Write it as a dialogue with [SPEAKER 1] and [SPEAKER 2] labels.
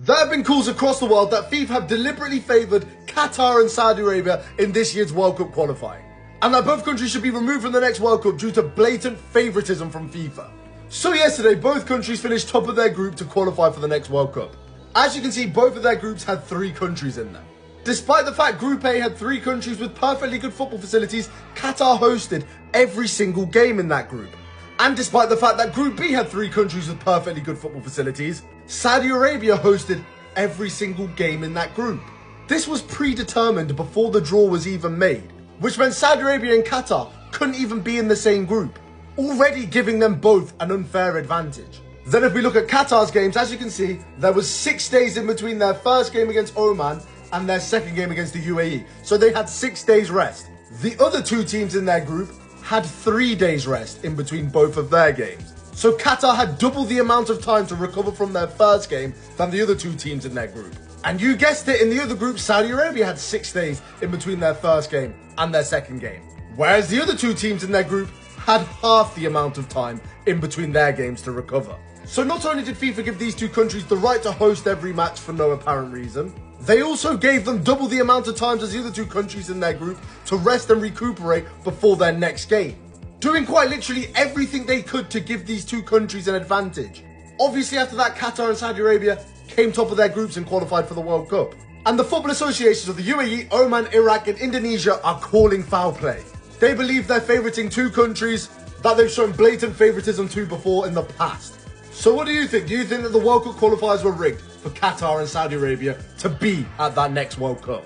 [SPEAKER 1] There have been calls across the world that FIFA have deliberately favoured Qatar and Saudi Arabia in this year's World Cup qualifying, and that both countries should be removed from the next World Cup due to blatant favouritism from FIFA. So yesterday, both countries finished top of their group to qualify for the next World Cup. As you can see, both of their groups had 3 countries in them. Despite the fact Group A had 3 countries with perfectly good football facilities, Qatar hosted every single game in that group. And despite the fact that Group B had 3 countries with perfectly good football facilities, Saudi Arabia hosted every single game in that group. This was predetermined before the draw was even made, which meant Saudi Arabia and Qatar couldn't even be in the same group, already giving them both an unfair advantage. Then if we look at Qatar's games, as you can see, there was 6 days in between their first game against Oman and their second game against the UAE, so they had 6 days rest. The other 2 teams in their group had 3 days rest in between both of their games. So Qatar had double the amount of time to recover from their first game than the other 2 teams in their group. And you guessed it, in the other group, Saudi Arabia had 6 days in between their first game and their second game. Whereas the other 2 teams in their group had half the amount of time in between their games to recover. So not only did FIFA give these 2 countries the right to host every match for no apparent reason, they also gave them double the amount of time as the other 2 countries in their group to rest and recuperate before their next game, doing quite literally everything they could to give these 2 countries an advantage. Obviously after that, Qatar and Saudi Arabia came top of their groups and qualified for the World Cup. And the football associations of the UAE, Oman, Iraq and Indonesia are calling foul play. They believe they're favouriting 2 countries that they've shown blatant favouritism to before in the past. So what do you think? Do you think that the World Cup qualifiers were rigged for Qatar and Saudi Arabia to be at that next World Cup?